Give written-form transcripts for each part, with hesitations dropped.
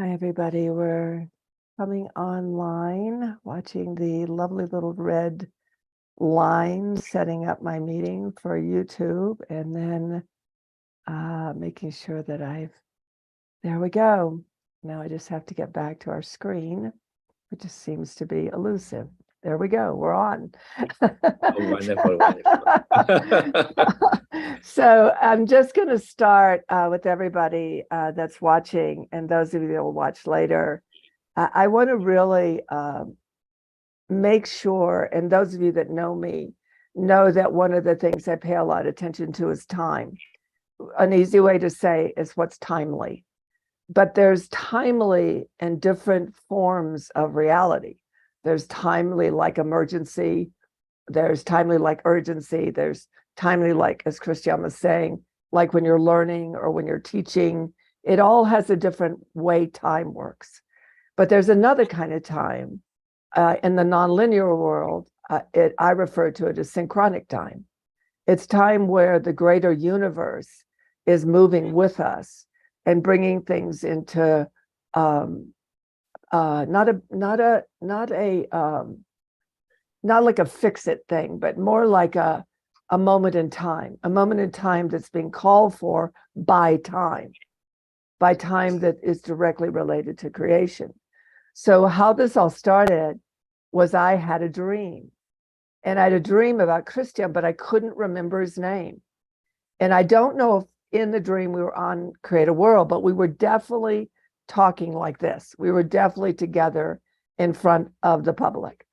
Hi, everybody. We're coming online, watching the lovely little red line, setting up my meeting for YouTube, and then making sure that there we go. Now I just have to get back to our screen, which just seems to be elusive. There we go. We're on. Oh, wonderful, wonderful. So I'm just going to start with everybody that's watching and those of you that will watch later. I want to really make sure, and those of you that know me know that one of the things I pay a lot of attention to is time. An easy way to say is what's timely. But there's timely and different forms of reality. There's timely like emergency. There's timely like urgency. There's timely like, as Christiam was saying, like when you're learning or when you're teaching. It all has a different way time works. But there's another kind of time in the nonlinear world. I refer to it as synchronic time. It's time where the greater universe is moving with us and bringing things into not like a fix it thing, but more like a moment in time that's being called for by time that is directly related to creation. So how this all started was I had a dream, and I had a dream about Christiam, but I couldn't remember his name. And I don't know if in the dream we were on CreateAWorld, but we were definitely talking like this. We were definitely together in front of the public.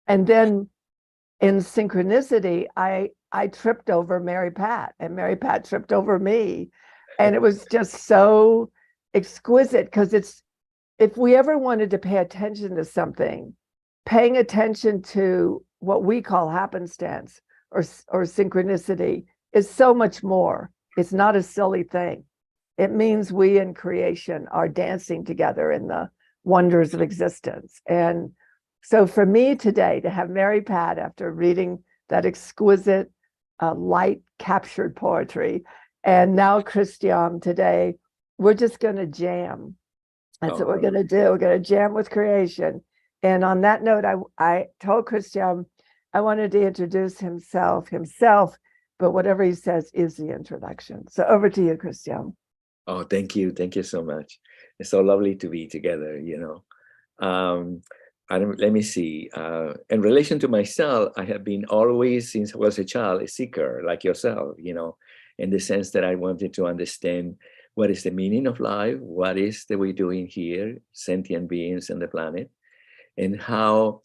And then in synchronicity, I tripped over Mary Pat, and Mary Pat tripped over me. And it was just so exquisite, because if we ever wanted to pay attention to something, paying attention to what we call happenstance or synchronicity is so much more. It's not a silly thing. It means we in creation are dancing together in the wonders of existence. And so for me today, to have Mary Pat, after reading that exquisite light captured poetry, and now Christiam today, we're just going to jam. That's what we're going to do. We're going to jam with creation. And on that note, I told Christiam I wanted to introduce himself, but whatever he says is the introduction. So over to you, Christiam. Oh, thank you. Thank you so much. It's so lovely to be together, let me see. In relation to myself, I have been always, since I was a child, a seeker like yourself, in the sense that I wanted to understand what is the meaning of life, what is that we're doing here, sentient beings on the planet, and how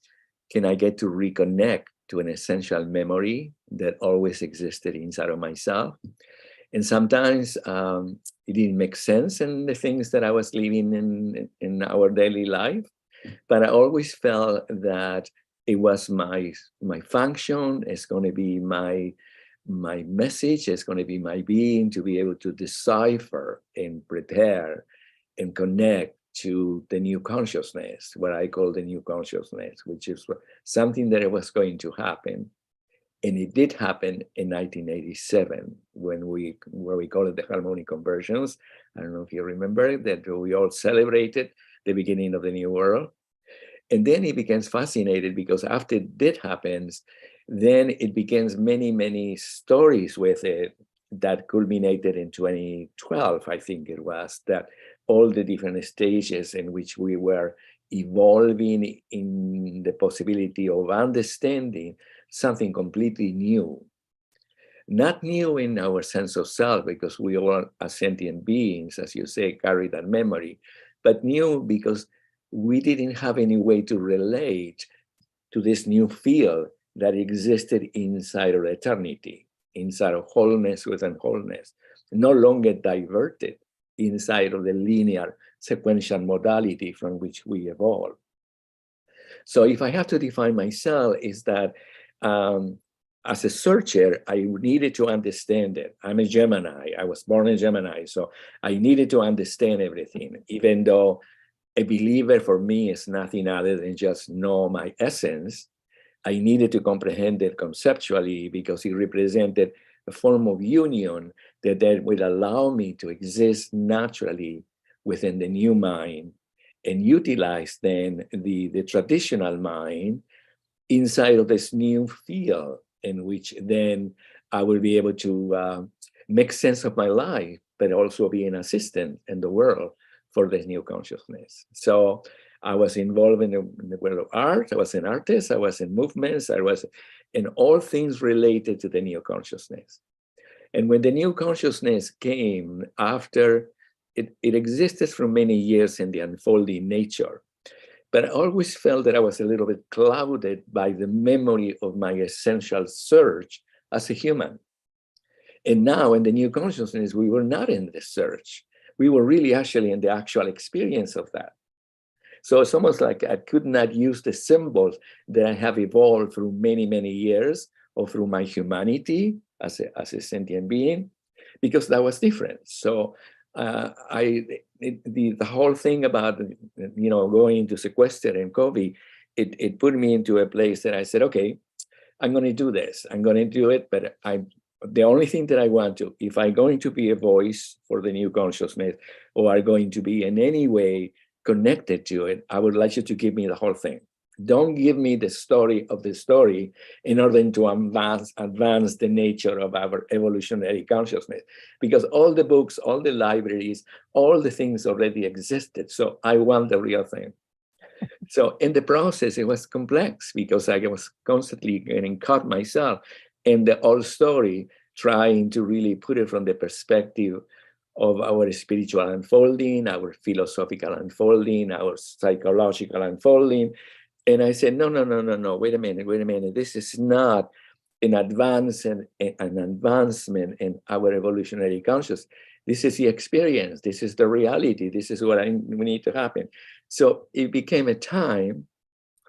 can I get to reconnect to an essential memory that always existed inside of myself. And sometimes it didn't make sense in the things that I was living in our daily life, but I always felt that it was my function. It's going to be my message. It's going to be my being to be able to decipher and prepare and connect to the new consciousness, what I call the new consciousness, which is something that was going to happen. And it did happen in 1987 when we call it the harmonic conversions. I don't know if you remember that we all celebrated the beginning of the new world. And then it becomes fascinated because after that happens, then it begins many, many stories with it that culminated in 2012, I think it was, that all the different stages in which we were evolving in the possibility of understanding something completely new. Not new in our sense of self, because we all are sentient beings, as you say, carry that memory, but new because we didn't have any way to relate to this new field that existed inside of eternity, inside of wholeness within wholeness, no longer diverted inside of the linear sequential modality from which we evolved. So if I have to define myself, is that as a searcher, I needed to understand it. I'm a Gemini. I was born a Gemini, so I needed to understand everything, even though a believer for me is nothing other than just know my essence. I needed to comprehend it conceptually because it represented a form of union that would allow me to exist naturally within the new mind and utilize then the traditional mind inside of this new field, in which then I will be able to make sense of my life, but also be an assistant in the world for this new consciousness. So I was involved in the world of art. I was an artist. I was in movements. I was in all things related to the new consciousness. And when the new consciousness came after, it existed for many years in the unfolding nature. But I always felt that I was a little bit clouded by the memory of my essential search as a human. And now in the new consciousness, we were not in the search. We were really actually in the actual experience of that. So it's almost like I could not use the symbols that I have evolved through many, many years, or through my humanity as a sentient being, because that was different. So the whole thing about, going into sequester and COVID, it put me into a place that I said, okay, I'm going to do this. I'm going to do it, but the only thing that I want to, if I'm going to be a voice for the new consciousness, or are going to be in any way connected to it, I would like you to give me the whole thing. Don't give me the story of the story in order to advance the nature of our evolutionary consciousness, because all the books, all the libraries, all the things already existed. So I want the real thing. So in the process, it was complex because I was constantly getting caught myself in the old story, trying to really put it from the perspective of our spiritual unfolding, our philosophical unfolding, our psychological unfolding. And I said, no, wait a minute. This is not an advancement in our evolutionary consciousness. This is the experience. This is the reality. This is what we need to happen. So it became a time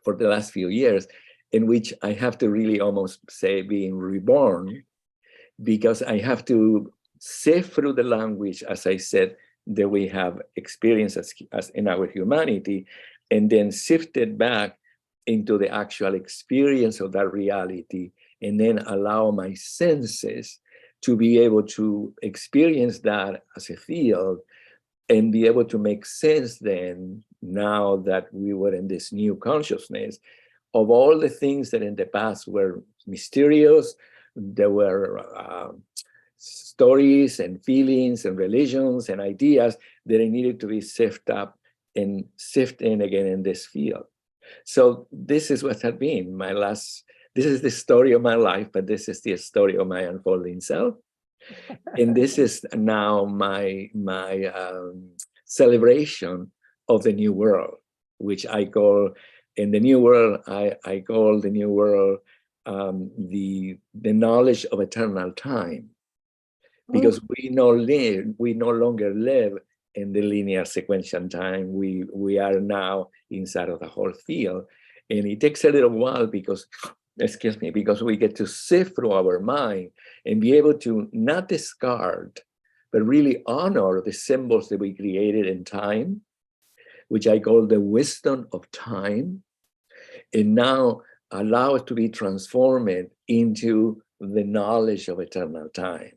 for the last few years in which I have to really almost say being reborn, because I have to sift through the language, as I said, that we have experienced as in our humanity, and then sift it back into the actual experience of that reality, and then allow my senses to be able to experience that as a field, and be able to make sense then, now that we were in this new consciousness, of all the things that in the past were mysterious. There were stories and feelings and religions and ideas that needed to be sifted up and sifted in again in this field. So this is what had been this is the story of my life, but this is the story of my unfolding self. And this is now my celebration of the new world, which I call, in the new world, I call the new world the knowledge of eternal time, because we no longer live in the linear sequential time. We are now inside of the whole field, and it takes a little while because we get to sift through our mind and be able to not discard, but really honor the symbols that we created in time, which I call the wisdom of time, and now allow it to be transformed into the knowledge of eternal time.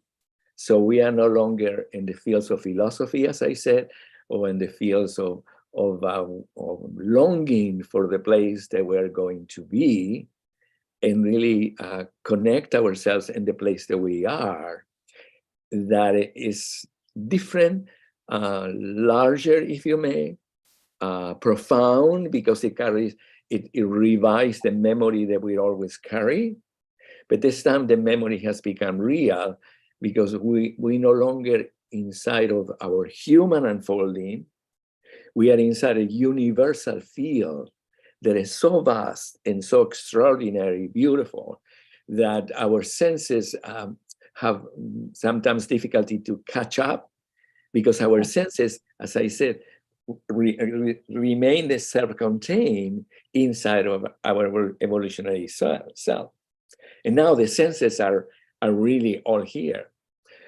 So we are no longer in the fields of philosophy, as I said, or in the fields of longing for the place that we're going to be, and really connect ourselves in the place that we are, that is different, larger, if you may, profound, because it revives the memory that we always carry. But this time the memory has become real, because we no longer inside of our human unfolding. We are inside a universal field that is so vast and so extraordinary, beautiful, that our senses have sometimes difficulty to catch up, because our senses, as I said, remain self-contained inside of our evolutionary self. And now the senses are really all here.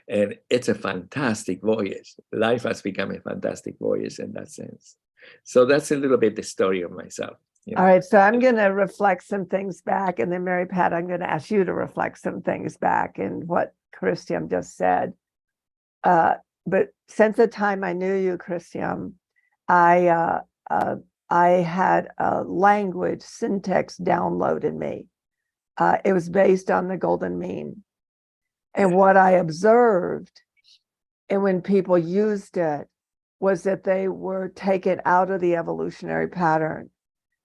And it's a fantastic voyage. Life has become a fantastic voyage in that sense. So that's a little bit the story of myself. All right, so I'm going to reflect some things back, and then Mary Pat, I'm going to ask you to reflect some things back in what Christiam just said. But since the time I knew you, Christiam, I I had a language syntax download in me. It was based on the golden mean. And what I observed, and when people used it, was that they were taken out of the evolutionary pattern.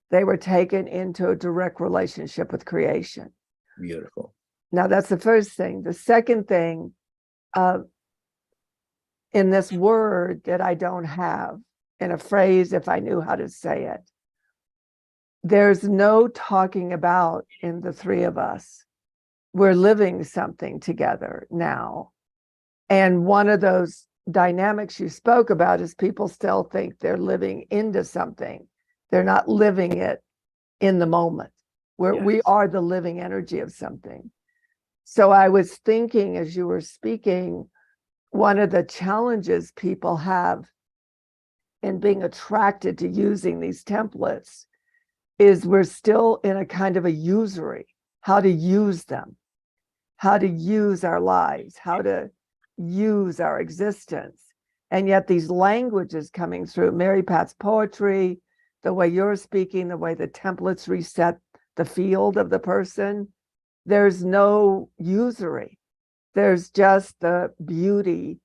They were taken into a direct relationship with creation. Beautiful. Now, that's the first thing. The second thing, in this word that I don't have, in a phrase, if I knew how to say it, there's no talking about in the three of us. We're living something together now. And one of those dynamics you spoke about is people still think they're living into something. They're not living it in the moment, where we are the living energy of something. So I was thinking as you were speaking, one of the challenges people have in being attracted to using these templates is we're still in a kind of a usury, how to use them, how to use our lives, how to use our existence. And yet these languages coming through, Mary Pat's poetry, the way you're speaking, the way the templates reset the field of the person, there's no usury. There's just the beauty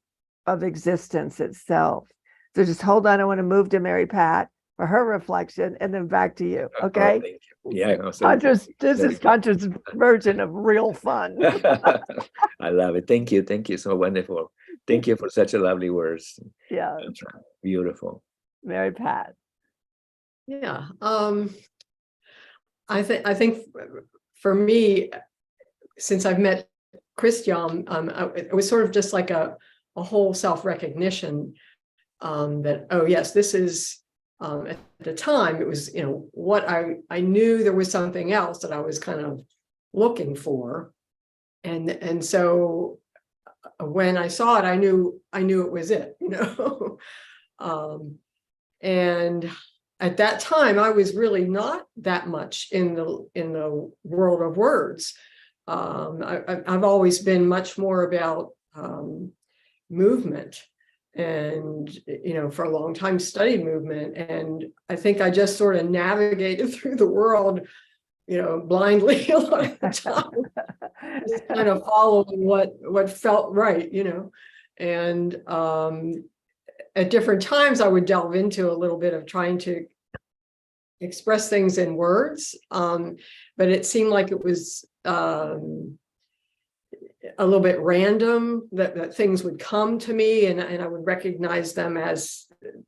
of existence itself. So just hold on. I want to move to Mary Pat for her reflection and then back to you. Okay. Thank you. Yeah. This is Tantra's version of real fun. I love it. Thank you. Thank you. So wonderful. Thank you for such a lovely words. Yeah. Beautiful. Mary Pat. Yeah. I think for me, since I've met Christiam, it was sort of just like a whole self-recognition that, oh yes, this is, at the time, it was, what I knew there was something else that I was kind of looking for. And so when I saw it, I knew it was it, and at that time, I was really not that much in the world of words. I've always been much more about movement, and for a long time studied movement. And I think I just sort of navigated through the world, blindly a lot of the time, just kind of following what felt right, and at different times I would delve into a little bit of trying to express things in words, but it seemed like it was a little bit random, that things would come to me and I would recognize them as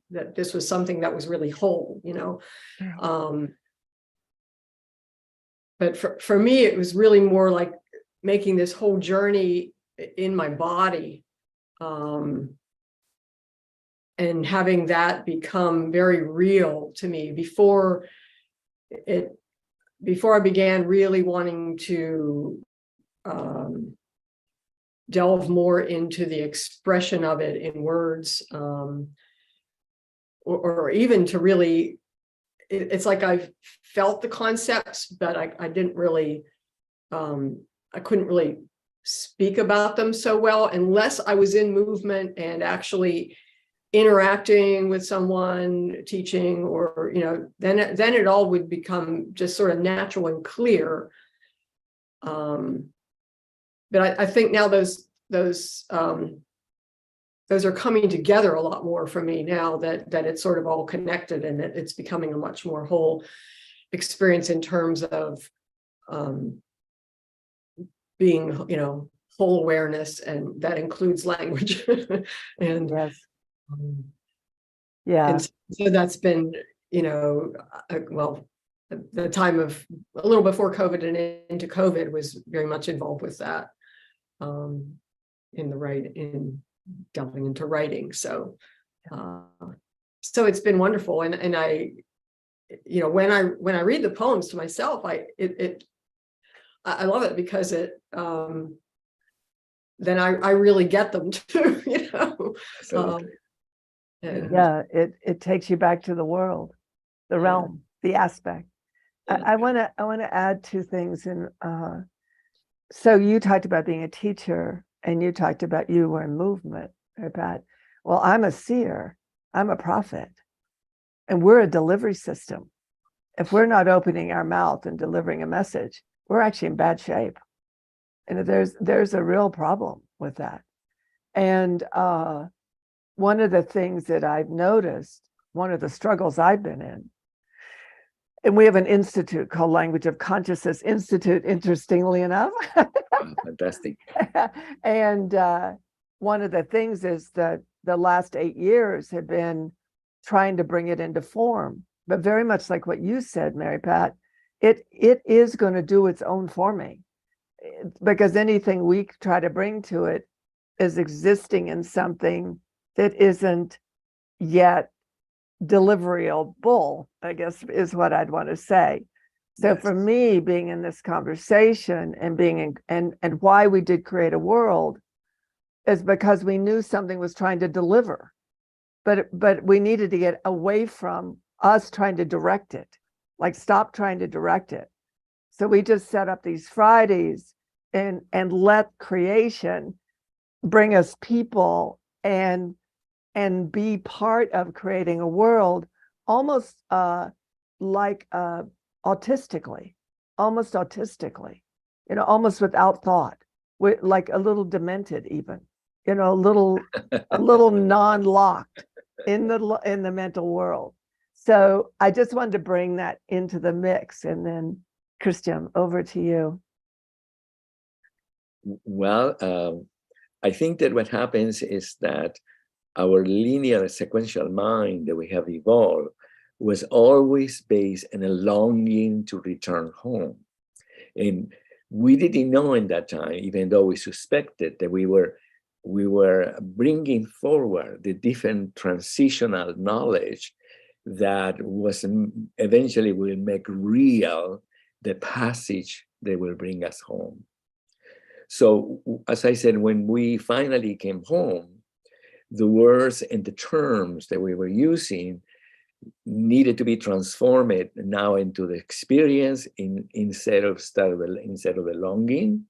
that this was something that was really whole, but for me it was really more like making this whole journey in my body, and having that become very real to me before I began really wanting to delve more into the expression of it in words, or even to really, it's like I've felt the concepts, but I didn't really, I couldn't really speak about them so well unless I was in movement and actually interacting with someone, teaching, or then it all would become just sort of natural and clear. But I think now those are coming together a lot more for me now that it's sort of all connected, and that it's becoming a much more whole experience in terms of being whole awareness, and that includes language. And yes. Yeah. And so that's been, well, the time of a little before COVID and into COVID was very much involved with that, in delving into writing. So, so it's been wonderful. And I, when I read the poems to myself, I love it because it, then I really get them too, yeah, it takes you back to the world, the realm, the aspect. I want to add two things. And so you talked about being a teacher, and you talked about you were in movement, right, Pat? Well, I'm a seer. I'm a prophet. And we're a delivery system. If we're not opening our mouth and delivering a message, we're actually in bad shape. And there's a real problem with that. And one of the things that I've noticed, one of the struggles I've been in, and we have an institute called Language of Consciousness Institute, interestingly enough. Fantastic. And one of the things is that the last 8 years have been trying to bring it into form. But very much like what you said, Mary Pat, it is going to do its own forming, because anything we try to bring to it is existing in something that isn't yet deliverable, I guess is what I'd want to say. So Yes. for me, being in this conversation and being in, and why we did CreateAWorld is because we knew something was trying to deliver, but we needed to get away from us trying to direct it, like stop trying to direct it. So we just set up these Fridays and let creation bring us people and be part of creating a world, almost like autistically, almost without thought, like a little demented even, a little non-locked in the mental world. So I just wanted to bring that into the mix. And then Christiam, over to you. Well, I think that what happens is that our linear sequential mind that we have evolved was always based on a longing to return home. And we didn't know in that time, even though we suspected that we were bringing forward the different transitional knowledge that was eventually will make real the passage that will bring us home. So, as I said, when we finally came home, the words and the terms that we were using needed to be transformed now into the experience instead of the longing.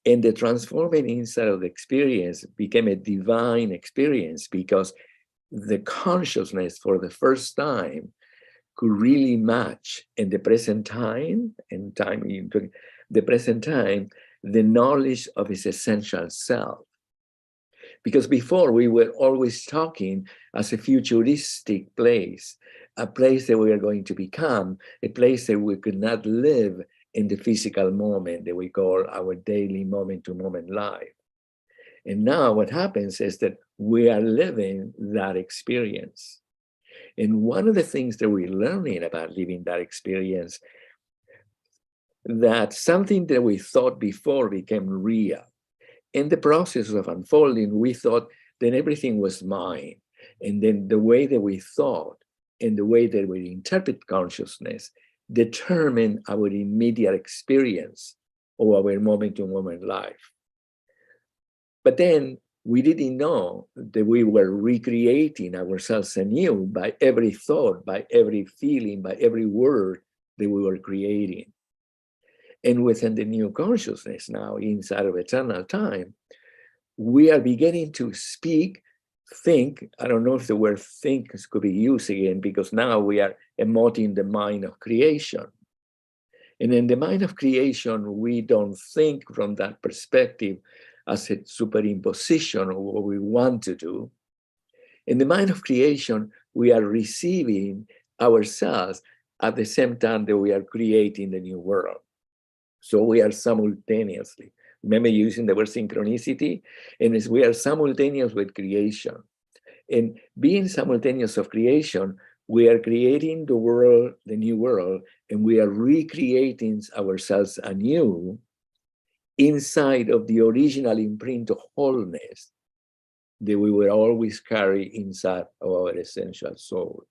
And the transforming inside of the experience became a divine experience, because the consciousness for the first time could really match in the present time, the knowledge of its essential self. Because before we were always talking as a futuristic place, a place that we are going to become, a place that we could not live in the physical moment that we call our daily moment-to-moment life. And now what happens is that we are living that experience. And one of the things that we're learning about living that experience, that something that we thought before became real. In the process of unfolding, we thought that everything was mine. And then the way that we thought and the way that we interpret consciousness determine our immediate experience of our moment-to-moment life. But then we didn't know that we were recreating ourselves anew by every thought, by every feeling, by every word that we were creating. And within the new consciousness now, inside of eternal time, we are beginning to speak, think. I don't know if the word think could be used again, because now we are emoting the mind of creation. And in the mind of creation, we don't think from that perspective as a superimposition of what we want to do. In the mind of creation, we are receiving ourselves at the same time that we are creating the new world. So we are simultaneously. Remember using the word synchronicity? And we are simultaneous with creation. And being simultaneous of creation, we are creating the world, the new world, and we are recreating ourselves anew inside of the original imprint of wholeness that we will always carry inside of our essential soul.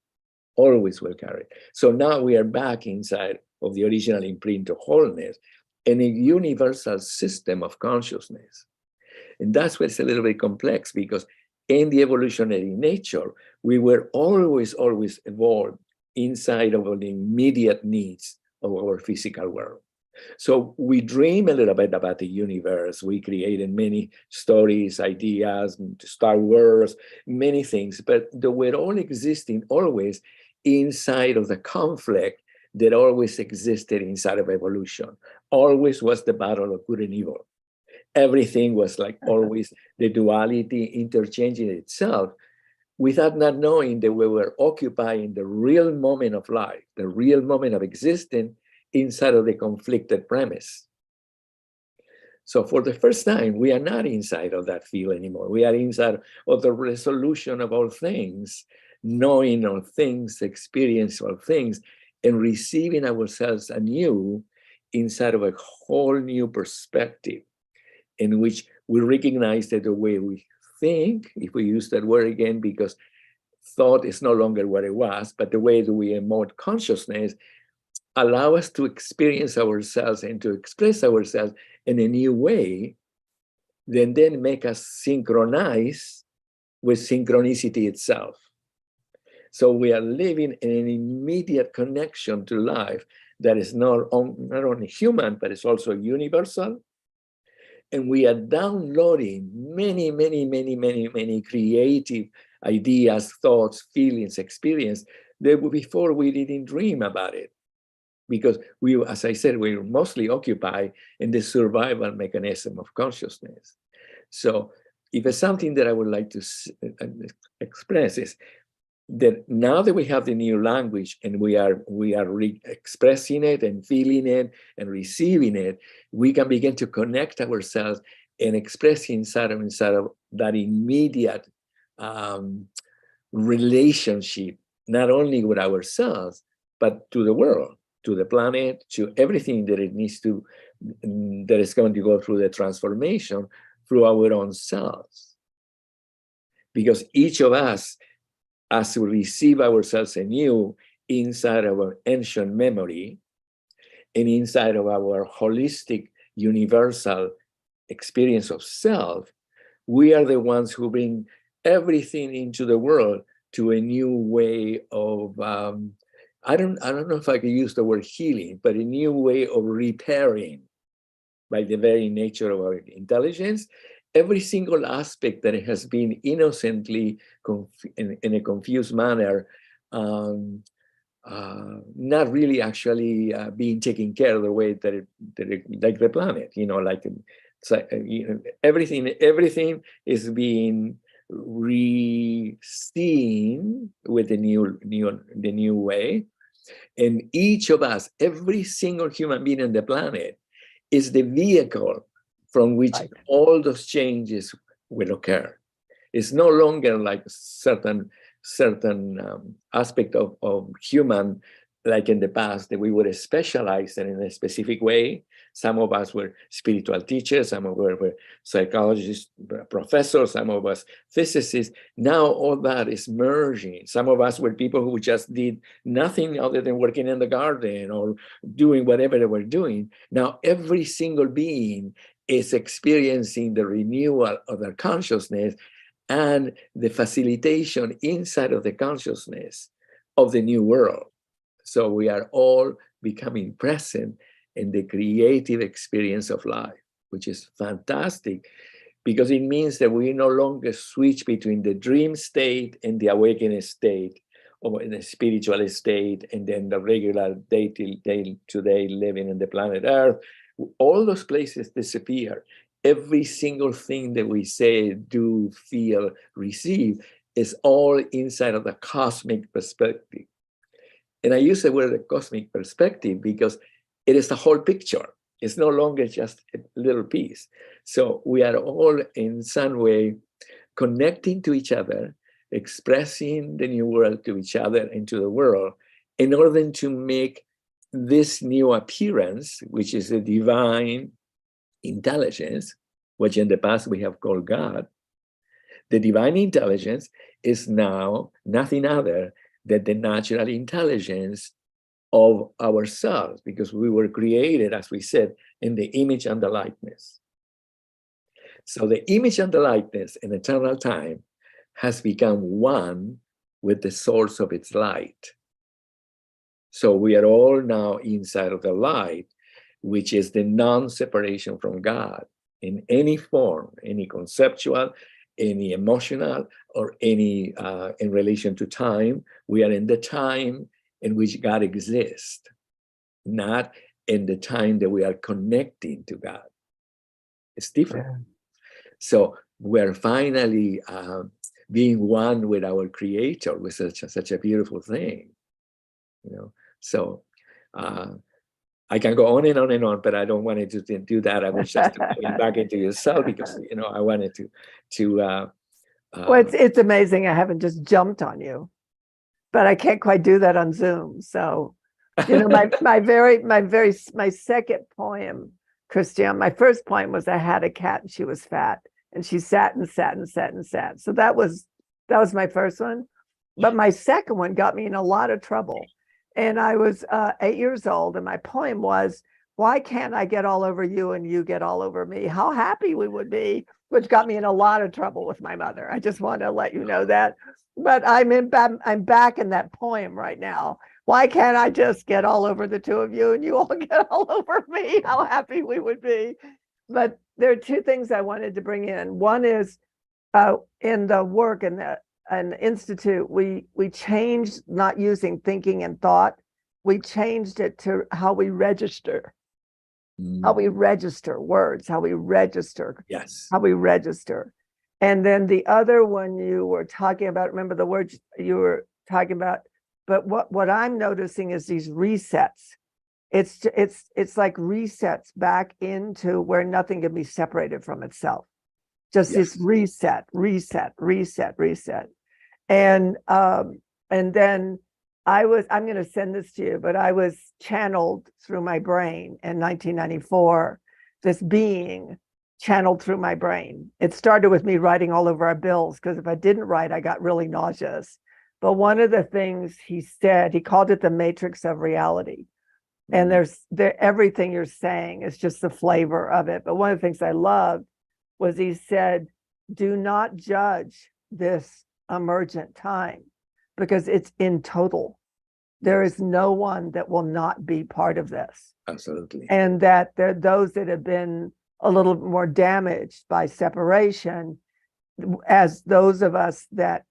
Always will carry. So now we are back inside of the original imprint of wholeness and a universal system of consciousness. And that's what's a little bit complex, because in the evolutionary nature, we were always evolved inside of the immediate needs of our physical world. So we dream a little bit about the universe. We created many stories, ideas, Star Wars, many things, but they were all existing always inside of the conflict that always existed inside of evolution. Always was the battle of good and evil. Everything was like always the duality interchanging itself, without not knowing that we were occupying the real moment of life, the real moment of existence inside of the conflicted premise. So for the first time, we are not inside of that field anymore. We are inside of the resolution of all things, knowing all things, experience all things, and receiving ourselves anew inside of a whole new perspective in which we recognize that the way we think, if we use that word again, because thought is no longer what it was, but the way that we emote consciousness allow us to experience ourselves and to express ourselves in a new way, then make us synchronize with synchronicity itself. So we are living in an immediate connection to life that is not only human, but it's also universal. And we are downloading many creative ideas, thoughts, feelings, experience that before we didn't dream about it. Because we, as I said, we were mostly occupied in the survival mechanism of consciousness. So if it's something that I would like to express is that now that we have the new language and we are expressing it and feeling it and receiving it, we can begin to connect ourselves and express inside of that immediate relationship, not only with ourselves, but to the world, to the planet, to everything that it needs to, that is going to go through the transformation through our own selves. Because each of us, as we receive ourselves anew inside of our ancient memory and inside of our holistic, universal experience of self, we are the ones who bring everything into the world to a new way of, I don't know if I could use the word healing, but a new way of repairing by the very nature of our intelligence. Every single aspect that has been innocently in a confused manner, not really actually being taken care of the way that like the planet, like everything is being re-seen with the new way, and each of us, every single human being on the planet, is the vehicle from which all those changes will occur. It's no longer like certain aspect of human, like in the past, that we were specialized in a specific way. Some of us were spiritual teachers, some of us were psychologists, professors, some of us physicists. Now all that is merging. Some of us were people who just did nothing other than working in the garden or doing whatever they were doing. Now every single being is experiencing the renewal of their consciousness and the facilitation inside of the consciousness of the new world. So we are all becoming present in the creative experience of life, which is fantastic, because it means that we no longer switch between the dream state and the awakening state, or in the spiritual state, and then the regular day-to-day living on the planet Earth. All those places disappear. Every single thing that we say, do, feel, receive is all inside of the cosmic perspective. And I use the word the cosmic perspective because it is the whole picture. It's no longer just a little piece. So we are all in some way connecting to each other, expressing the new world to each other and to the world in order to make this new appearance, which is the divine intelligence, which in the past we have called God. The divine intelligence is now nothing other than the natural intelligence of ourselves, because we were created, as we said, in the image and the likeness. So the image and the likeness in eternal time has become one with the source of its light. So we are all now inside of the light, which is the non-separation from God in any form, any conceptual, any emotional or any in relation to time. We are in the time in which God exists, not in the time that we are connecting to God. It's different. Yeah. So we're finally being one with our Creator, with such a beautiful thing, you know. So I can go on and on and on, but I don't want to do that. I was just going back into yourself because, you know, I wanted to Well, it's amazing. I haven't just jumped on you, but I can't quite do that on Zoom. So, you know, my second poem, Christiam, my first poem was I had a cat and she was fat and she sat and sat and sat and sat. So that was my first one. But my second one got me in a lot of trouble. And I was 8 years old, and my poem was, why can't I get all over you and you get all over me? How happy we would be, which got me in a lot of trouble with my mother. I just want to let you know that. But I'm back in that poem right now. Why can't I just get all over the two of you and you all get all over me? How happy we would be. But there are two things I wanted to bring in. One is in the work in the an institute, we changed not using thinking and thought. We changed it to how we register words, how we register. Yes. How we register. And then the other one you were talking about, remember the words you were talking about, but what I'm noticing is these resets. It's like resets back into where nothing can be separated from itself. Just this reset. And then I'm going to send this to you, but I was channeled through my brain in 1994, this being channeled through my brain. It started with me writing all over our bills, because if I didn't write, I got really nauseous. But one of the things he said, he called it the matrix of reality. And everything you're saying is just the flavor of it. But one of the things I loved was he said, do not judge this emergent time because it's in total. There is no one that will not be part of this. Absolutely. And that there are those that have been a little more damaged by separation, as those of us that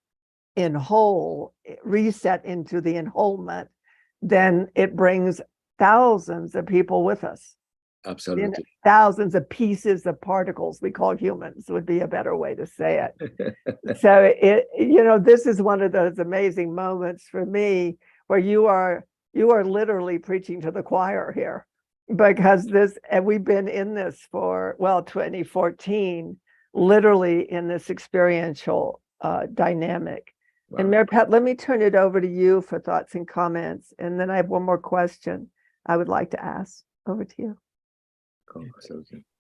in whole reset into the enrollment, then it brings thousands of people with us. Absolutely. You know, thousands of pieces of particles we call humans would be a better way to say it. So this is one of those amazing moments for me where you are literally preaching to the choir here, because we've been in this for 2014, literally in this experiential dynamic. Wow. And Mary Pat, let me turn it over to you for thoughts and comments, and then I have one more question I would like to ask. Over to you.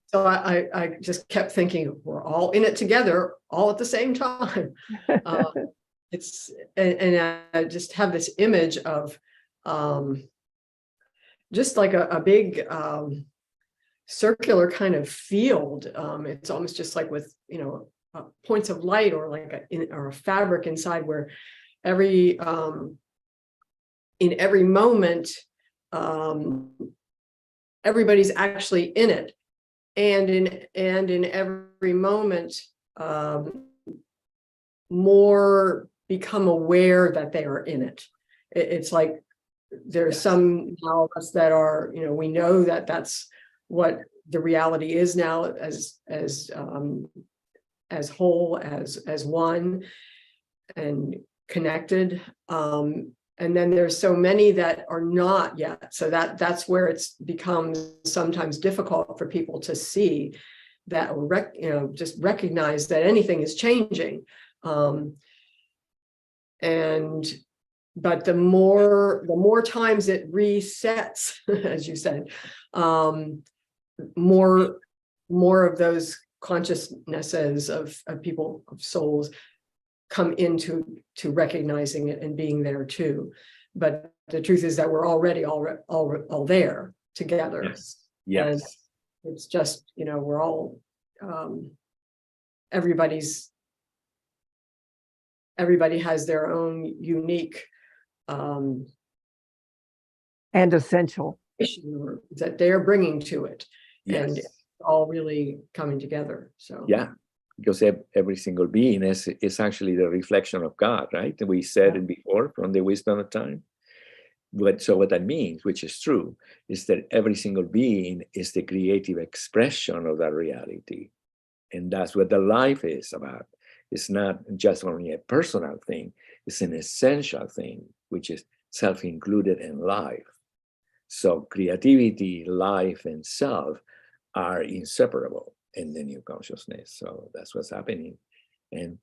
So I just kept thinking, we're all in it together, all at the same time. And I just have this image of just like a big circular kind of field. It's almost just like with points of light, or like a fabric inside, where in every moment everybody's actually in it, and in every moment more become aware that they are in it. It's like there's some now of us that are, we know that that's what the reality is now, as whole, as one and connected. And then there's so many that are not yet. So that's where it's becomes sometimes difficult for people to see that, or just recognize that anything is changing. But the more times it resets, as you said, more of those consciousnesses of people, of souls, come into recognizing it and being there too. But the truth is that we're already all there together. Yes. And it's just, we're all everybody has their own unique and essential issue that they're bringing to it. Yes. And it's all really coming together. So because every single being is actually the reflection of God, right? And we said it before from the wisdom of time. So what that means, which is true, is that every single being is the creative expression of that reality. And that's what the life is about. It's not just only a personal thing, it's an essential thing, which is self-included in life. So creativity, life, and self are inseparable in the new consciousness. So that's what's happening. And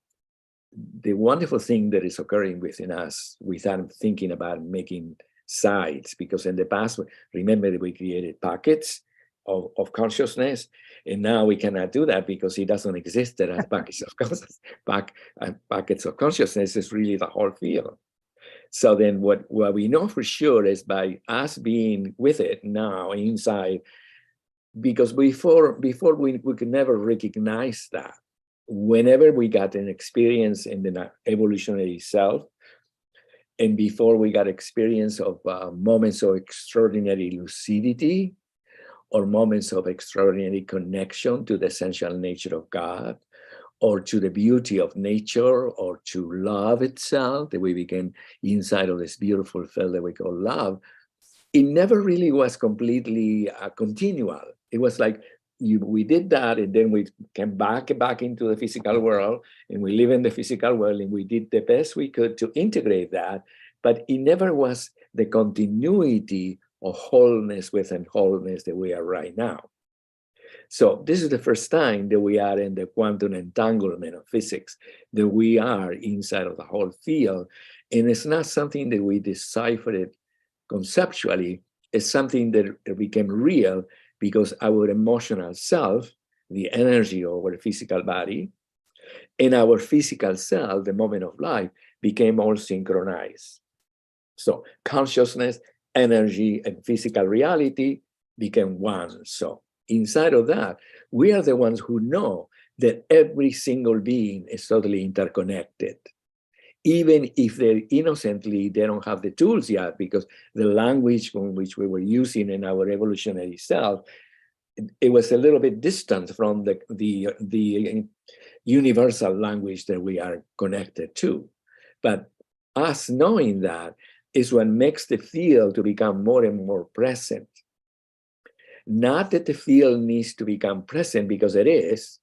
the wonderful thing that is occurring within us without thinking about making sides, because in the past, remember that we created packets of consciousness, and now we cannot do that because it doesn't exist as packets of consciousness. Packets of consciousness is really the whole field. So then what we know for sure is by us being with it now inside, because before we could never recognize that. Whenever we got an experience in the evolutionary self, and before we got experience of moments of extraordinary lucidity, or moments of extraordinary connection to the essential nature of God, or to the beauty of nature, or to love itself, that we became inside of this beautiful field that we call love, it never really was completely continual. It was like we did that, and then we came back into the physical world, and we live in the physical world, and we did the best we could to integrate that, but it never was the continuity of wholeness within wholeness that we are right now. So this is the first time that we are in the quantum entanglement of physics, that we are inside of the whole field. And it's not something that we deciphered conceptually. It's something that became real because our emotional self, the energy of our physical body, and our physical self, the moment of life, became all synchronized. So consciousness, energy, and physical reality became one. So inside of that, we are the ones who know that every single being is totally interconnected. Even if they don't have the tools yet, because the language from which we were using in our evolutionary self, it was a little bit distant from the universal language that we are connected to. But us knowing that is what makes the field to become more and more present. Not that the field needs to become present, because it is,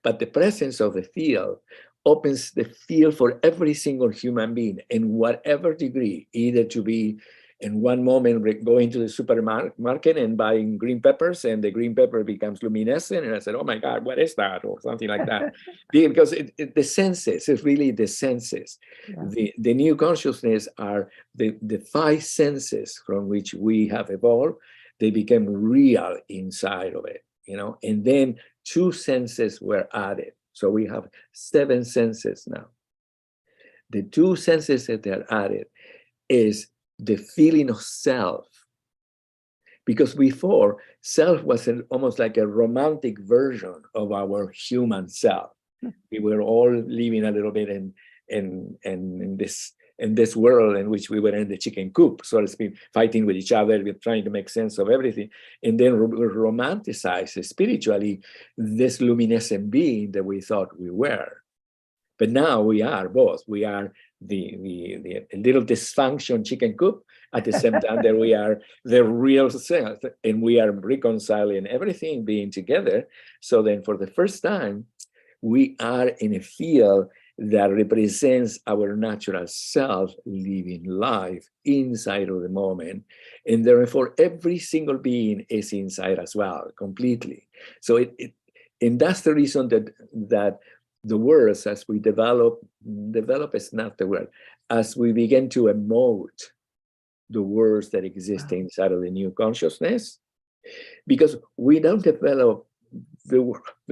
but the presence of the field opens the field for every single human being in whatever degree, either to be in one moment going to the supermarket and buying green peppers, and the green pepper becomes luminescent, and I said, oh my God, what is that? Or something like that. Because the senses, it's really the senses. Yeah. The new consciousness are the five senses from which we have evolved. They became real inside of it, and then two senses were added. So we have 7 senses now. The 2 senses that are added is the feeling of self. Because before, self was almost like a romantic version of our human self. We were all living a little bit in this world in which we were in the chicken coop, so to speak, fighting with each other, we're trying to make sense of everything, and then romanticize spiritually this luminescent being that we thought we were. But now we are both. We are the little dysfunction chicken coop at the same time that we are the real self, and we are reconciling everything, being together. So then for the first time, we are in a field that represents our natural self living life inside of the moment. And therefore, every single being is inside as well, completely. So and that's the reason that the words, as we develop is not the word, as we begin to emote the words that exist inside of the new consciousness, because we don't develop the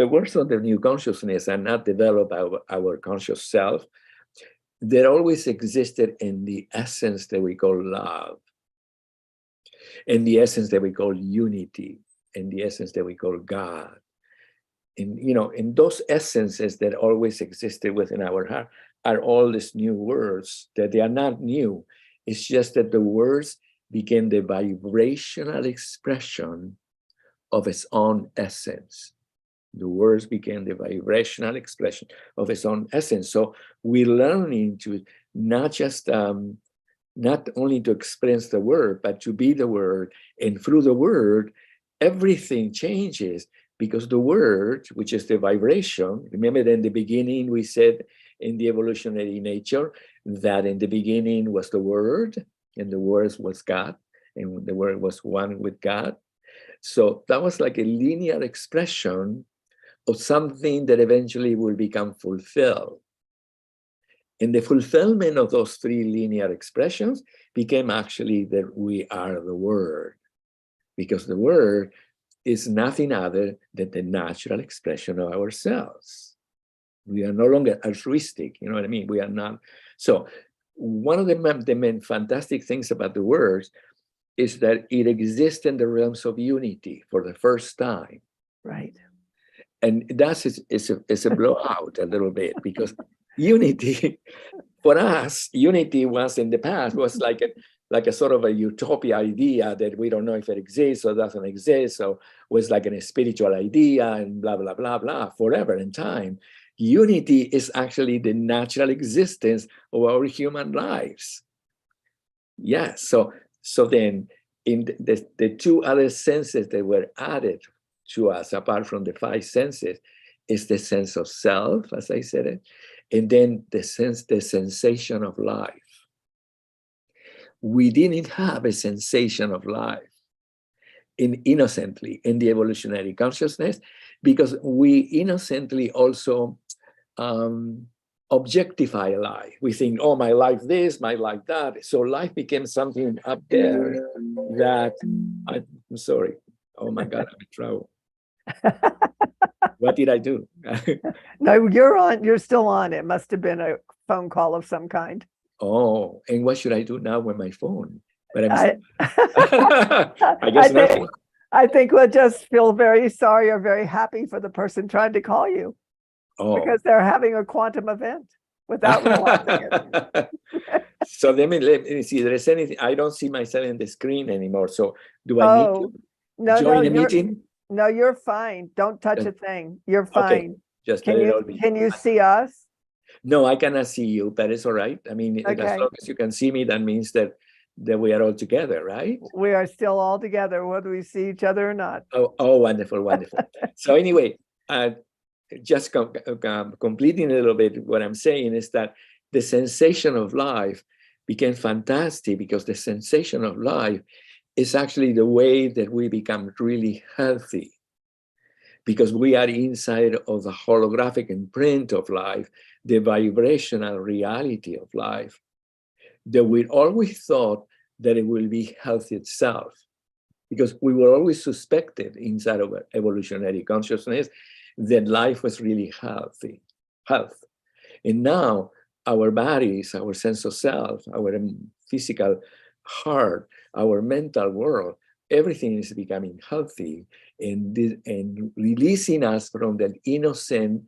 words of the new consciousness and not develop our conscious self. That always existed in the essence that we call love, in the essence that we call unity, in the essence that we call God. In those essences that always existed within our heart are all these new words, that they are not new. It's just that the words became the vibrational expression of its own essence. The words became the vibrational expression of its own essence. So we're learning to not just not only to express the word, but to be the word. And through the word, everything changes, because the word, which is the vibration, remember that in the beginning we said in the evolutionary nature that in the beginning was the word, and the word was God, and the word was one with God. So that was like a linear expression of something that eventually will become fulfilled. And the fulfillment of those three linear expressions became actually that we are the word, because the word is nothing other than the natural expression of ourselves. We are no longer altruistic, you know what I mean? We are not. So one of the main fantastic things about the words is that it exists in the realms of unity for the first time. Right. And that's it's a blowout a little bit, because unity, for us, unity was in the past was like a sort of a utopia idea that we don't know if it exists or doesn't exist, so was like a spiritual idea and blah, blah, blah, blah, forever in time. Unity is actually the natural existence of our human lives. Yeah, so then in the two other senses that were added to us, apart from the five senses, is the sense of self, as I said it, and then the sensation of life. We didn't have a sensation of life innocently in the evolutionary consciousness, because we innocently also objectify life. We think, oh, my life this, my life that. So life became something up there that I'm sorry. Oh my God, I'm in trouble. What did I do? No, you're on. You're still on. It must have been a phone call of some kind. Oh, and what should I do now with my phone? But I, I guess nothing. I think we'll just feel very sorry or very happy for the person trying to call you, because they're having a quantum event without realizing it. So let me see. There is anything? I don't see myself in the screen anymore. So do I need to join a meeting? No, you're fine. Don't touch a thing. You're fine. Okay, just let it all be. Can you see us? No, I cannot see you, but it's all right. I mean, as long as you can see me, that means that we are all together, right? We are still all together, whether we see each other or not. Oh, wonderful, wonderful. So anyway, just completing a little bit, what I'm saying is that the sensation of life became fantastic, because the sensation of life is actually the way that we become really healthy, because we are inside of the holographic imprint of life, the vibrational reality of life, that we always thought that it will be health itself, because we were always suspected inside of evolutionary consciousness that life was really health. And now our bodies, our sense of self, our physical heart, our mental world, everything is becoming healthy, and releasing us from that innocent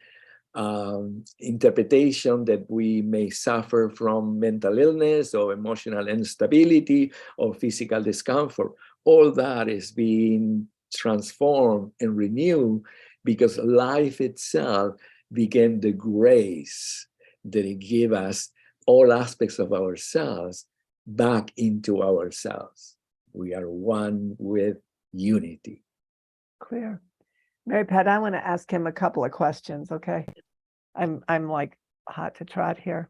interpretation that we may suffer from mental illness or emotional instability or physical discomfort. All that is being transformed and renewed, because life itself became the grace that it gave us all aspects of ourselves back into ourselves. We are one with unity. Clear. Mary Pat, I want to ask him a couple of questions, okay? I'm like hot to trot here.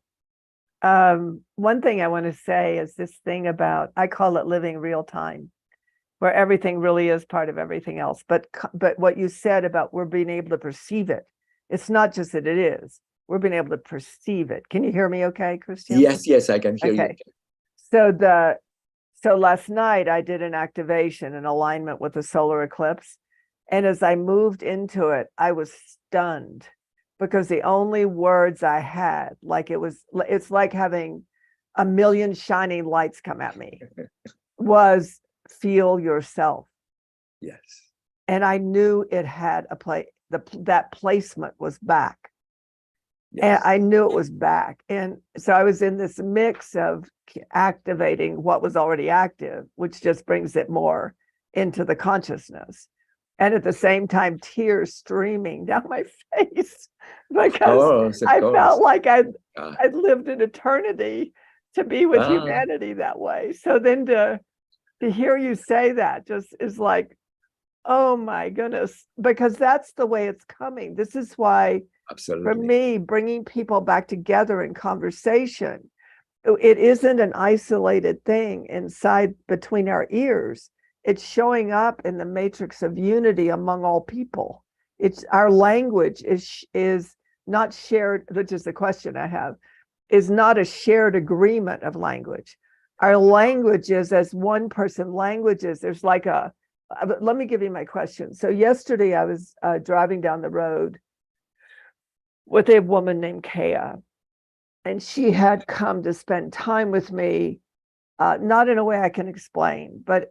One thing I want to say is this thing about, I call it living real time, where everything really is part of everything else. But what you said about we're being able to perceive it, it's not just that it is, we're being able to perceive it. Can you hear me okay, Christiam? Yes, I can hear you. So last night I did an activation in alignment with the solar eclipse. And as I moved into it, I was stunned, because the only words I had, it's like having a million shining lights come at me, was feel yourself. Yes. And I knew it had a place, that placement was back. Yes. And I knew it was back. And so I was in this mix of activating what was already active, which just brings it more into the consciousness. And at the same time, tears streaming down my face because Of I course. felt like Ah, I'd lived an eternity to be with ah, humanity that way. So then to hear you say that just is like, oh my goodness, because that's the way it's coming. This is why, for absolutely. me, bringing people back together in conversation, it isn't an isolated thing inside between our ears. It's showing up in the matrix of unity among all people. It's our language is not shared, which is the question I have, is not a shared agreement of language. Our language is as one person languages. There's like let me give you my question. So yesterday I was driving down the road with a woman named Kaya, and she had come to spend time with me, not in a way I can explain, but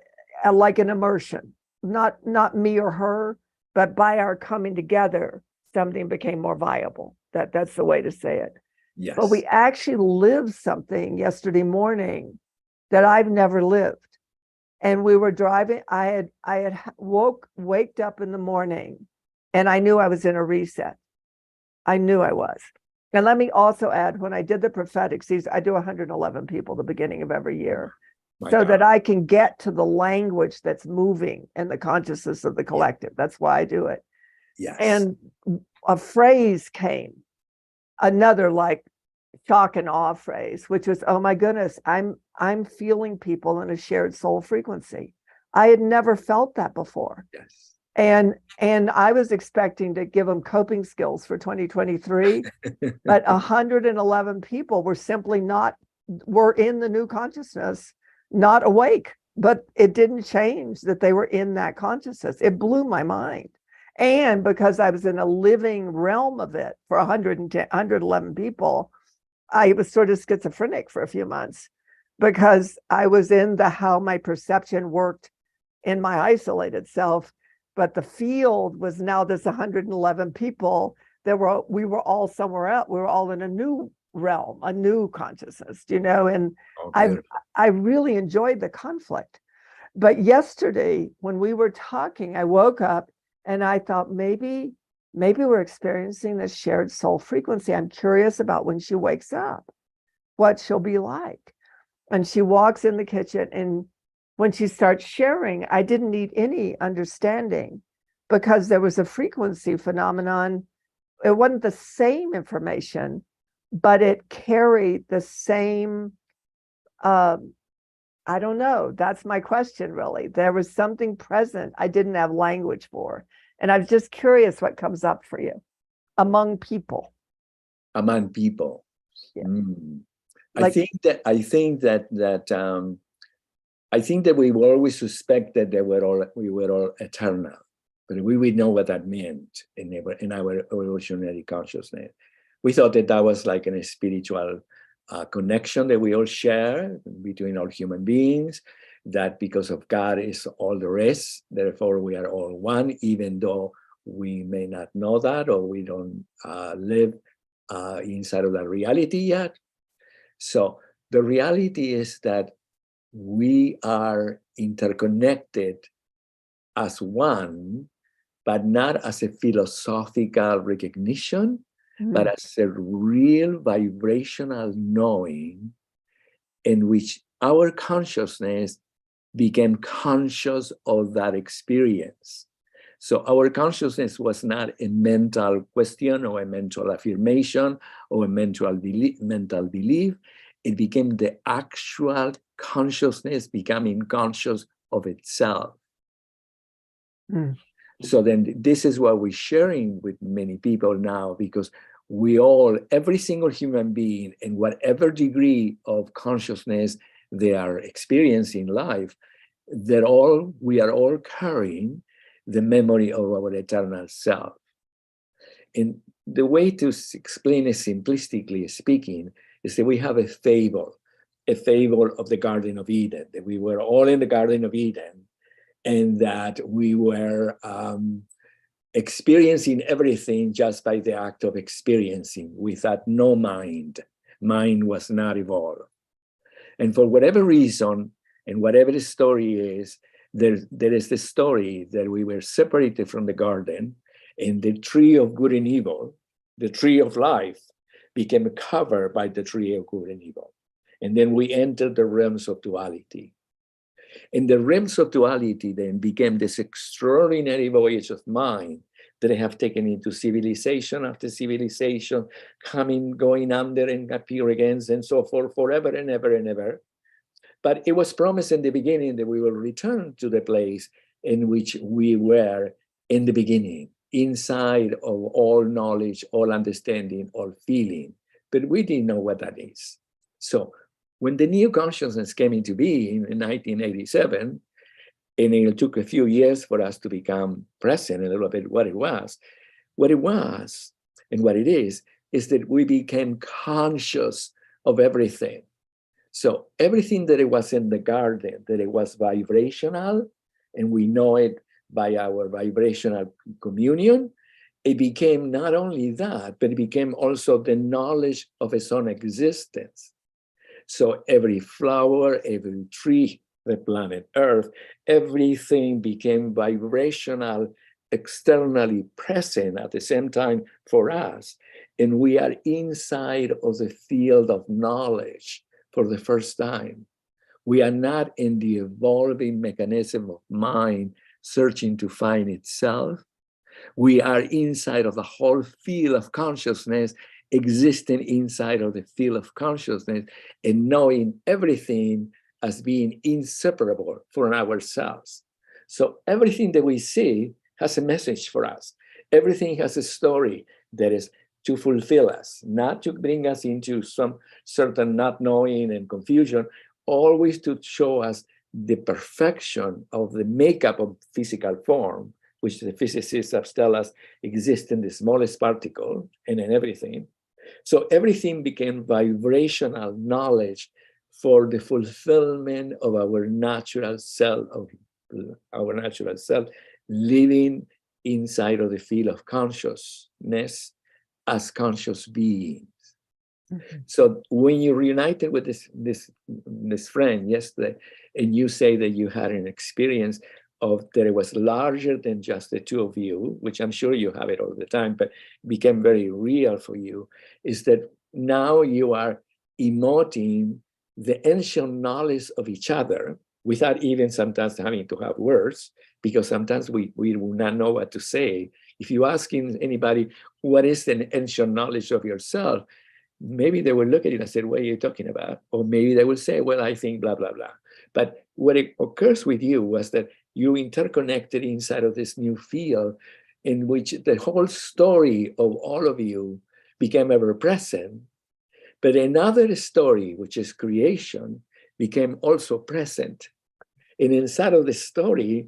like an immersion, not me or her, but by our coming together, something became more viable. That's the way to say it. Yes. But we actually lived something yesterday morning that I've never lived. And we were driving. I had waked up in the morning, and I knew I was in a reset. I knew I was. And let me also add, when I did the prophetic season, I do 111 people the beginning of every year, so that I can get to the language that's moving in the consciousness of the collective. That's why I do it. Yes. And a phrase came, another like shock and awe phrase, which was, oh my goodness, I'm feeling people in a shared soul frequency. I had never felt that before. Yes. And I was expecting to give them coping skills for 2023, but 111 people were in the new consciousness, not awake, but it didn't change that they were in that consciousness. It blew my mind. And because I was in a living realm of it for 111 people, I was sort of schizophrenic for a few months, because I was in how my perception worked in my isolated self. But the field was now this 111 people we were all somewhere else. We were all in a new realm, a new consciousness, and I really enjoyed the conflict. But yesterday, when we were talking, I woke up and I thought, maybe we're experiencing this shared soul frequency. I'm curious about when she wakes up, what she'll be like. And she walks in the kitchen, and when she starts sharing, I didn't need any understanding, because there was a frequency phenomenon. It wasn't the same information, but it carried the same, I don't know. That's my question, really. There was something present I didn't have language for. And I was just curious what comes up for you among people. Among people. Yeah. I think that we will always suspect that we were all eternal, but we would know what that meant in our evolutionary consciousness. We thought that was like a spiritual connection that we all share between all human beings, that because of God is all the rest, therefore we are all one, even though we may not know that, or we don't live inside of that reality yet. So the reality is that we are interconnected as one, but not as a philosophical recognition, but as a real vibrational knowing, in which our consciousness became conscious of that experience. So our consciousness was not a mental question or a mental affirmation or a mental belief. It became the actual consciousness becoming conscious of itself. So then this is what we're sharing with many people now, because every single human being, in whatever degree of consciousness they are experiencing life, we are all carrying the memory of our eternal self. And the way to explain it, simplistically speaking, is that we have a fable of the Garden of Eden, that we were all in the Garden of Eden, and that we were experiencing everything just by the act of experiencing, without no mind. Mind was not evolved. And for whatever reason, and whatever the story is, There is the story that we were separated from the garden, and the tree of good and evil, the tree of life, became covered by the tree of good and evil. And then we entered the realms of duality. And the realms of duality then became this extraordinary voyage of mind that I have taken into civilization after civilization, coming, going under and appear again, and so forth, forever and ever and ever. But it was promised in the beginning that we will return to the place in which we were in the beginning, inside of all knowledge, all understanding, all feeling. But we didn't know what that is. So when the new consciousness came into being in 1987, and it took a few years for us to become present a little bit what it was and what it is that we became conscious of everything. So everything that it was in the garden, that it was vibrational, and we know it by our vibrational communion, it became not only that, but it became also the knowledge of its own existence. So every flower, every tree, the planet Earth, everything became vibrational, externally present at the same time for us. And we are inside of the field of knowledge for the first time. We are not in the evolving mechanism of mind searching to find itself. We are inside of the whole field of consciousness, existing inside of the field of consciousness and knowing everything as being inseparable from ourselves. So everything that we see has a message for us. Everything has a story that is to fulfill us, not to bring us into some certain not knowing and confusion, always to show us the perfection of the makeup of physical form, which the physicists have tell us exists in the smallest particle and in everything. So everything became vibrational knowledge for the fulfillment of our natural self, living inside of the field of consciousness as conscious beings. Mm-hmm. So when you reunited with this friend yesterday, and you say that you had an experience of that it was larger than just the two of you, which I'm sure you have it all the time, but became very real for you, is that now you are emoting the ancient knowledge of each other without even sometimes having to have words, because sometimes we will not know what to say. If you ask anybody, what is the ancient knowledge of yourself? Maybe they will look at you and say, what are you talking about? Or maybe they will say, well, I think blah, blah, blah. But what it occurs with you was that you interconnected inside of this new field in which the whole story of all of you became ever present. But another story, which is creation, became also present. And inside of the story,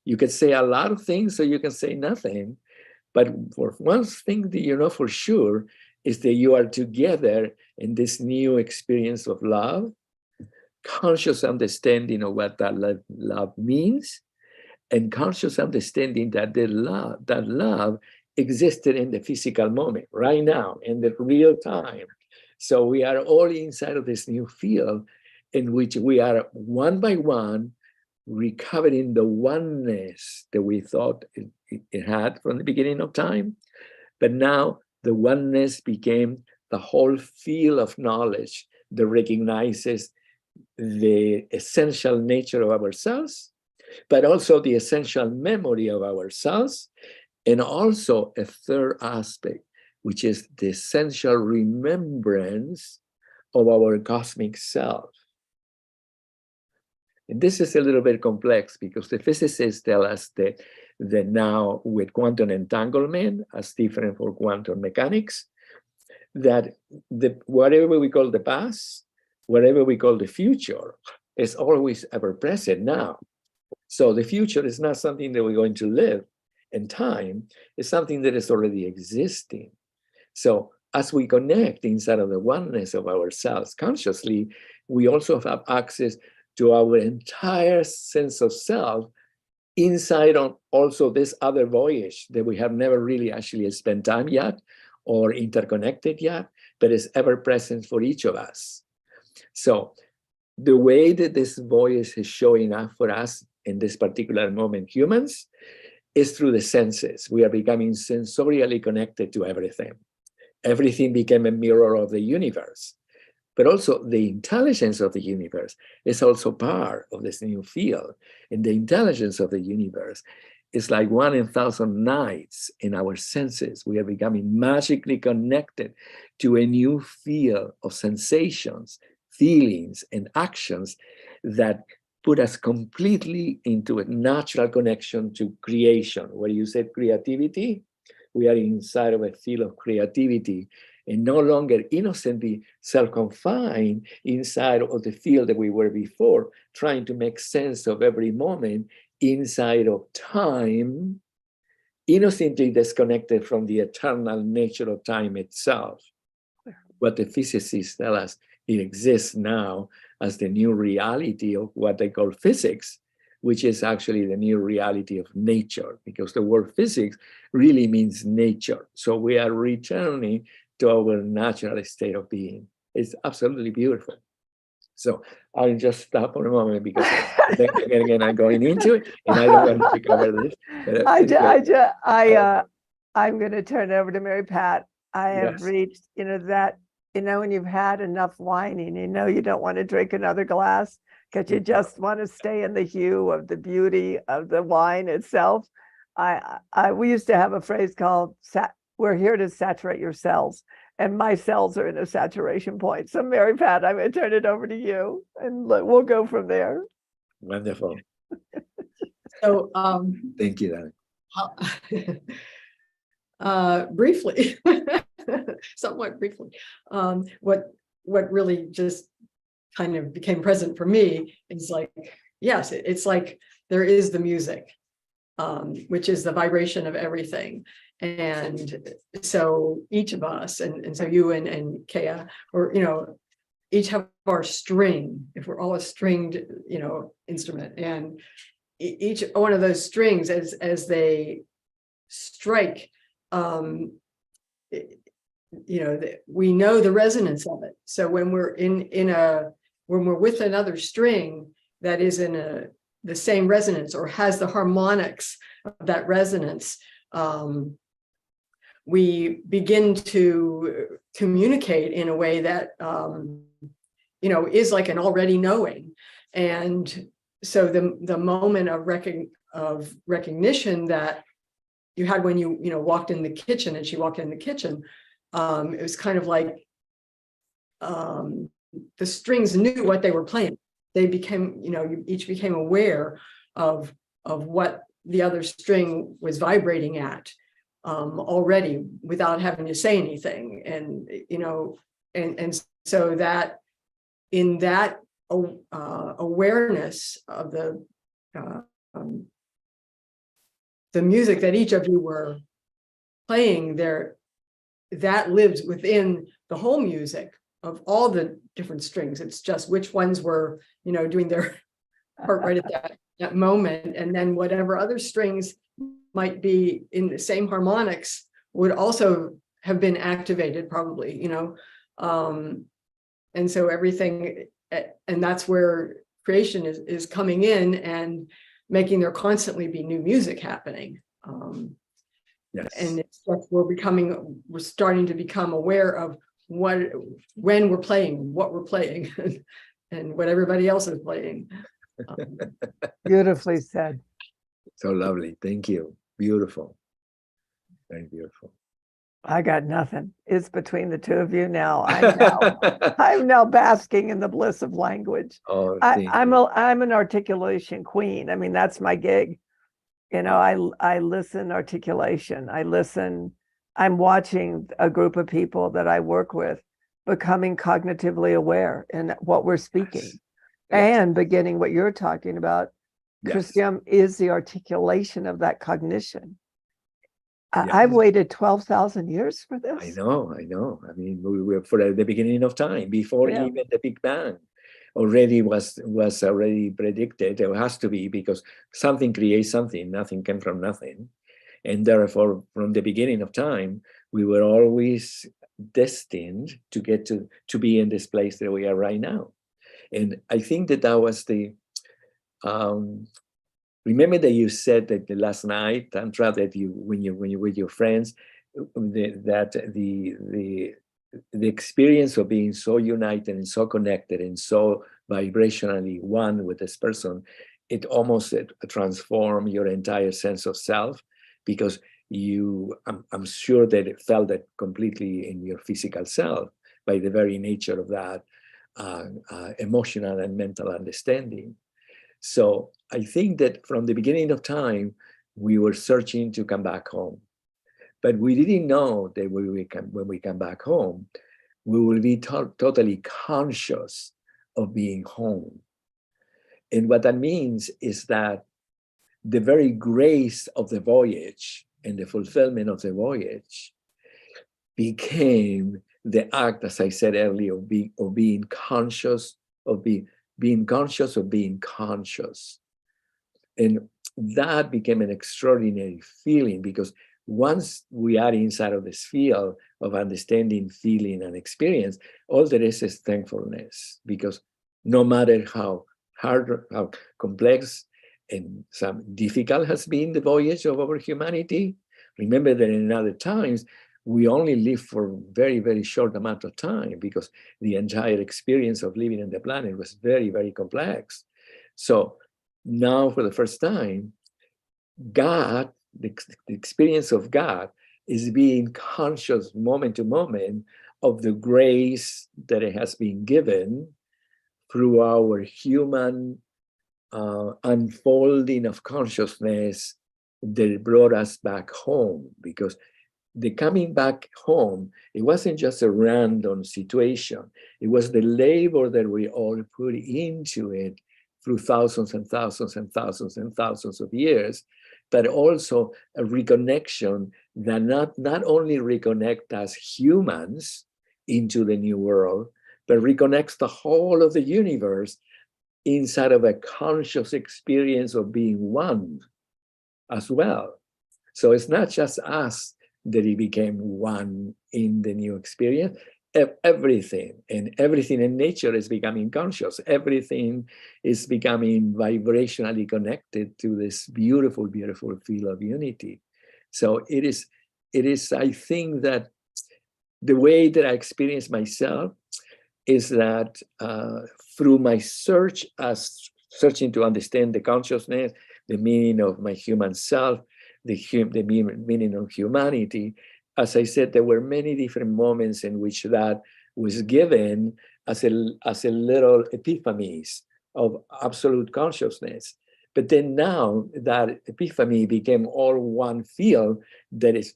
you can say a lot of things or you can say nothing. But for one thing that you know for sure is that you are together in this new experience of love, conscious understanding of what that love means, and conscious understanding that that love existed in the physical moment, right now, in the real time. So we are all inside of this new field in which we are one by one recovering the oneness that we thought it had from the beginning of time. But now the oneness became the whole field of knowledge that recognizes the essential nature of ourselves, but also the essential memory of ourselves, and also a third aspect, which is the essential remembrance of our cosmic self. And this is a little bit complex because the physicists tell us that now with quantum entanglement, as different for quantum mechanics, that whatever we call the past, whatever we call the future, is always ever present now. So the future is not something that we're going to live in time, it's something that is already existing. So as we connect inside of the oneness of ourselves consciously, we also have access to our entire sense of self inside on also this other voyage that we have never really actually spent time yet or interconnected yet, but is ever present for each of us. So the way that this voyage is showing up for us in this particular moment, humans, is through the senses. We are becoming sensorially connected to everything. Everything became a mirror of the universe. But also the intelligence of the universe is also part of this new field. And the intelligence of the universe is like 1 in 1,000 nights in our senses. We are becoming magically connected to a new field of sensations, feelings, and actions that put us completely into a natural connection to creation. Where you said creativity, we are inside of a field of creativity and no longer innocently self-confined inside of the field that we were before, trying to make sense of every moment inside of time, innocently disconnected from the eternal nature of time itself. What the physicists tell us, it exists now as the new reality of what they call physics, which is actually the new reality of nature, because the word physics really means nature. So we are returning to our natural state of being. It's absolutely beautiful. So I'll just stop for a moment because again, I'm going into it and I don't want to cover this. I'm going to turn it over to Mary Pat. I have reached, that, when you've had enough whining, you don't want to drink another glass because you just want to stay in the hue of the beauty of the wine itself. We used to have a phrase called, we're here to saturate your cells. And my cells are in a saturation point. So Mary Pat, I'm going to turn it over to you and we'll go from there. Wonderful. So thank you, Dani. Briefly, somewhat briefly, what really just kind of became present for me is like, yes, it's like there is the music, which is the vibration of everything. And so each of us, and so you and Kea, or, each have our string, if we're all a stringed, instrument, and each one of those strings as they strike, we know the resonance of it. So when we're when we're with another string that is in the same resonance or has the harmonics of that resonance, we begin to communicate in a way that, is like an already knowing. And so the moment of recognition that you had when you walked in the kitchen and she walked in the kitchen, it was kind of like the strings knew what they were playing. They became, you each became aware of what the other string was vibrating at. Already without having to say anything, and and so that in that awareness of the music that each of you were playing there, that lives within the whole music of all the different strings. It's just which ones were doing their part right at that moment, and then whatever other strings might be in the same harmonics would also have been activated probably, and so everything, and that's where creation is coming in and making there constantly be new music happening. Yes. And it's like we're starting to become aware of when we're playing, what we're playing, and what everybody else is playing. Beautifully said. So lovely. Thank you. Beautiful. Very beautiful. I got nothing. It's between the two of you now. I'm now basking in the bliss of language. Oh, I'm an articulation queen. I mean, that's my gig. I listen articulation. I listen. I'm watching a group of people that I work with becoming cognitively aware in what we're speaking. Yes. And beginning what you're talking about. Yes. Christiam is the articulation of that cognition. Yes. I've waited 12,000 years for this. I know. I mean, we were for the beginning of time, before even the Big Bang already was already predicted. It has to be, because something creates something. Nothing came from nothing. And therefore, from the beginning of time, we were always destined to get to be in this place that we are right now. And I think that was the remember that you said that the last night, Tantra, that when you with your friends, the experience of being so united and so connected and so vibrationally one with this person, it almost transformed your entire sense of self, because I'm sure that it felt that completely in your physical self by the very nature of that emotional and mental understanding. So I think that from the beginning of time, we were searching to come back home. But we didn't know that when we come back home, we will be totally conscious of being home. And what that means is that the very grace of the voyage and the fulfillment of the voyage became the act, as I said earlier, of being conscious, of being conscious of being conscious. And that became an extraordinary feeling, because once we are inside of this field of understanding, feeling, and experience, all there is thankfulness, because no matter how hard, how complex and some difficult has been the voyage of our humanity, remember that in other times, we only live for very, very short amount of time, because the entire experience of living on the planet was very, very complex. So now, for the first time, God, the experience of God, is being conscious moment to moment of the grace that it has been given through our human unfolding of consciousness that brought us back home. Because the coming back home, it wasn't just a random situation. It was the labor that we all put into it through thousands and thousands and thousands and thousands of years, but also a reconnection that not only reconnect us humans into the new world, but reconnects the whole of the universe inside of a conscious experience of being one as well. So it's not just us that it became one in the new experience. Everything in nature is becoming conscious. Everything is becoming vibrationally connected to this beautiful, beautiful field of unity. So it is, I think that the way that I experience myself is that through my searching to understand the consciousness, the meaning of my human self, the meaning of humanity, as I said, there were many different moments in which that was given as a little epiphanies of absolute consciousness. But then now that epiphany became all one field that is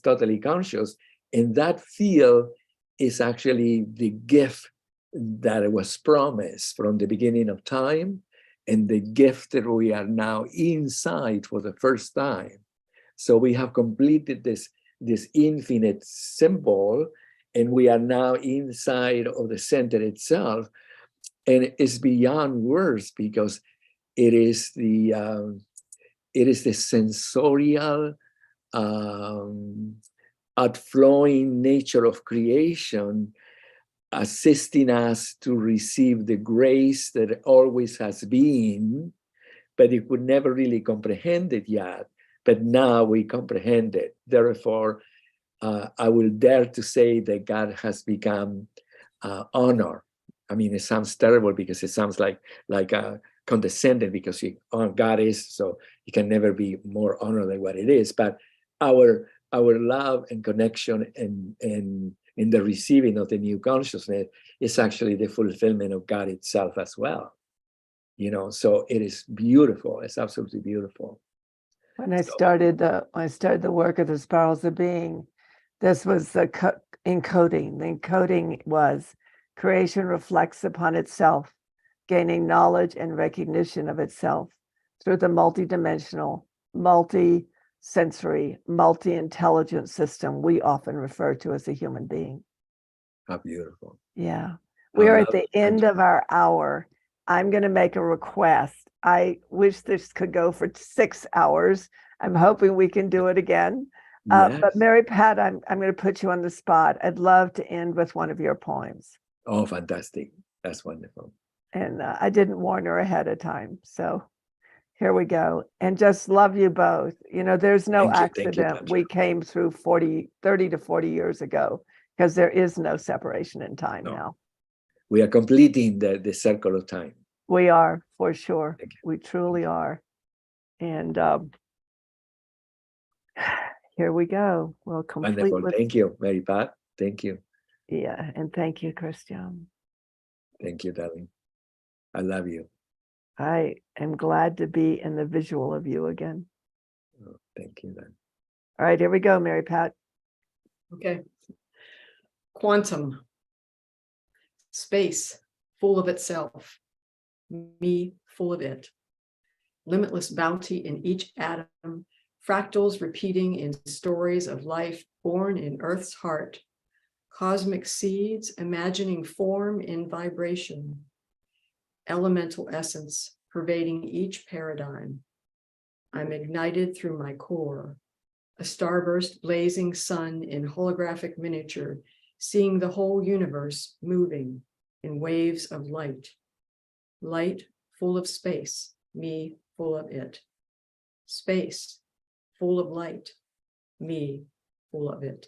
totally conscious, and that field is actually the gift that was promised from the beginning of time, and the gift that we are now inside for the first time. So we have completed this infinite symbol, and we are now inside of the center itself, and it's beyond words, because it is the sensorial outflowing nature of creation, assisting us to receive the grace that always has been, but it could never really comprehend it yet. But now we comprehend it. Therefore, I will dare to say that God has become honor. I mean, it sounds terrible because it sounds like condescending, because God is, so he can never be more honor than what it is. But our love and connection and in the receiving of the new consciousness is actually the fulfillment of God itself as well. So it is beautiful. It's absolutely beautiful. When I started the work of the spirals of being, this was the encoding. The encoding was creation reflects upon itself, gaining knowledge and recognition of itself through the multidimensional, multi-sensory, multi-intelligent system we often refer to as a human being. How beautiful. Yeah. We are at the end of our hour. I'm going to make a request. I wish this could go for 6 hours. I'm hoping we can do it again. Yes. But Mary Pat, I'm going to put you on the spot. I'd love to end with one of your poems. Oh, fantastic. That's wonderful. And I didn't warn her ahead of time. So Here we go. And just love you both. You know, there's no Thank you, accident. Tantra. We came through 30 to 40 years ago because there is no separation in time No. now. We are completing the circle of time. We are, for sure. Thank you. We truly are. And here we go. We'll complete Wonderful. with, Thank you, Mary Pat. Thank you. yeah, and thank you, Christiam. Thank you, darling. I love you. I am glad to be in the visual of you again. Oh, thank you, darling. All right, here we go, Mary Pat. Okay. Quantum. Space full of itself. Me full of it. Limitless bounty in each atom. Fractals repeating in stories of life born in Earth's heart. Cosmic seeds imagining form in vibration. Elemental essence pervading each paradigm. I'm ignited through my core. A starburst blazing sun in holographic miniature, seeing the whole universe moving in waves of light. Light full of space, me full of it. Space full of light, me full of it.